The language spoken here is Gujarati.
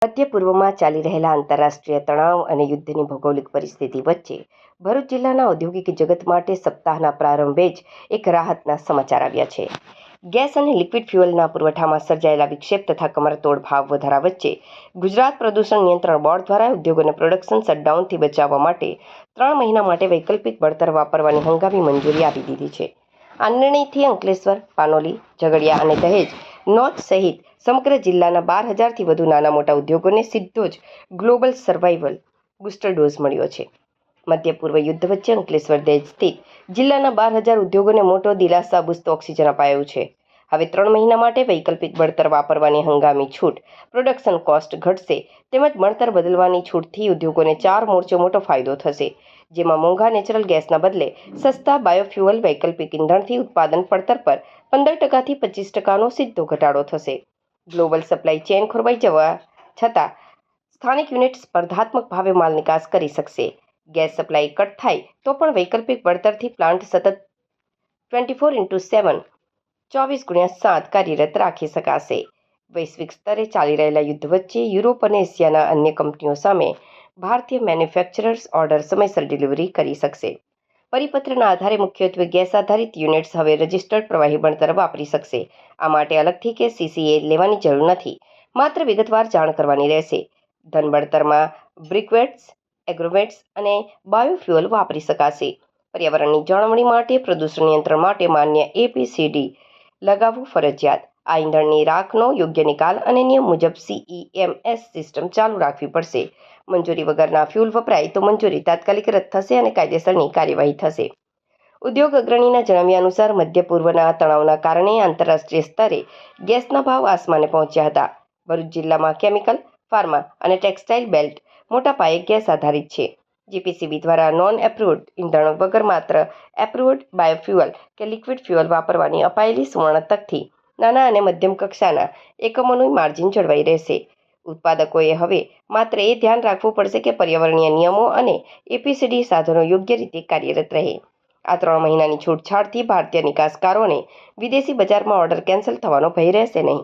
મધ્ય પૂર્વમાં ચાલી રહેલા આંતરરાષ્ટ્રીય તણાવ અને યુદ્ધની ભૌગોલિક પરિસ્થિતિ વચ્ચે ભરૂચ જિલ્લાના ઔદ્યોગિક જગત માટે સપ્તાહના પ્રારંભે જ એક રાહતના સમાચાર આવ્યા છે. ગેસ અને લિક્વિડ ફ્યુઅલના પુરવઠામાં સર્જાયેલા વિક્ષેપ તથા કમરતોડ ભાવ વધારા વચ્ચે ગુજરાત પ્રદૂષણ નિયંત્રણ બોર્ડ દ્વારા ઉદ્યોગોને પ્રોડક્શન શટડાઉનથી બચાવવા માટે 3 મહિના માટે વૈકલ્પિક બળતણ વાપરવાની હંગામી મંજૂરી આપી દીધી છે. આ નિર્ણયથી અંકલેશ્વર, પાનોલી, ઝઘડિયા અને દહેજ નોર્થ સહિત સમગ્ર જિલ્લાના 12,000થી વધુ નાના મોટા ઉદ્યોગોને સીધો જ ગ્લોબલ સર્વાઇવલ બૂસ્ટર ડોઝ મળ્યો છે. મધ્ય પૂર્વ યુદ્ધ વચ્ચે અંકલેશ્વર દહેજ સ્થિત જિલ્લાના 12,000 ઉદ્યોગોને મોટો દિલાસા બૂસ્ત ઓક્સિજન અપાયો છે. હવે 3 મહિના માટે વૈકલ્પિક બળતર વાપરવાની હંગામી છૂટ, પ્રોડક્શન કોસ્ટ ઘટશે તેમજ બળતર બદલવાની છૂટથી ઉદ્યોગોને 4 મોરચે મોટો ફાયદો થશે, જેમાં મોંઘા નેચરલ ગેસના બદલે સસ્તા બાયોફ્યુઅલ વૈકલ્પિક ઇંધણથી ઉત્પાદન પડતર પર 15%થી 25%નો સીધો ઘટાડો થશે. ગ્લોબલ સપ્લાય ચેઇન ખોરવાઈ જવા છતાં સ્થાનિક યુનિટ સ્પર્ધાત્મક ભાવે માલ નિકાસ કરી શકશે. ગેસ સપ્લાય કટ થાય તો પણ વૈકલ્પિક બળતરથી પ્લાન્ટ સતત 24x7 24x7 કાર્યરત રાખી શકાશે. વૈશ્વિક સ્તરે ચાલી રહેલા યુદ્ધ વચ્ચે યુરોપ અને એશિયાના અન્ય કંપનીઓ સામે ભારતીય મેન્યુફેક્ચરર્સ ઓર્ડર સમયસર ડિલિવરી કરી શકશે. પરિપત્રના આધારે મુખ્યત્વે ગેસ આધારિત યુનિટ્સ હવે રજિસ્ટર્ડ પ્રવાહી બળતર વાપરી શકશે. આ માટે અલગથી કે CCA લેવાની જરૂર નથી, માત્ર વિગતવાર જાણ કરવાની રહેશે. ધન બળતરમાં બ્રિક્વેટ્સ, એગ્રોવેટ્સ અને બાયોફ્યુઅલ વાપરી શકાશે. પર્યાવરણની જાળવણી માટે પ્રદૂષણ નિયંત્રણ માટે માન્ય APCD લગાવવું ફરજિયાત. આ ઈંધણની રાખનો યોગ્ય નિકાલ અને નિયમ મુજબ CEMS સિસ્ટમ ચાલુ રાખવી પડશે. મંજૂરી વગરના ફ્યુઅલ વપરાય તો મંજૂરી તાત્કાલિક રદ થશે અને કાયદેસરની કાર્યવાહી થશે. ઉદ્યોગ અગ્રણીના જણાવ્યા અનુસાર મધ્ય પૂર્વના તણાવના કારણે આંતરરાષ્ટ્રીય સ્તરે ગેસના ભાવ આસમાને પહોંચ્યા હતા. ભરૂચ જિલ્લામાં કેમિકલ, ફાર્મા અને ટેક્સટાઇલ બેલ્ટ મોટા પાયે ગેસ આધારિત છે. GPCB દ્વારા નોન એપ્રુવડ ઇંધણ વગર માત્ર એપ્રુવડ બાયોફ્યુઅલ કે લિક્વિડ ફ્યુઅલ વાપરવાની અપાયેલી સુવર્ણ તકથી નાના અને મધ્યમ કક્ષાના એકમોનું માર્જિન જળવાઈ રહેશે. ઉત્પાદકોએ હવે માત્ર એ ધ્યાન રાખવું પડશે કે પર્યાવરણીય નિયમો અને APCD સાધનો યોગ્ય રીતે કાર્યરત રહે. આ 3 મહિનાની છૂટછાટથી ભારતીય નિકાસકારોને વિદેશી બજારમાં ઓર્ડર કેન્સલ થવાનો ભય રહેશે નહીં.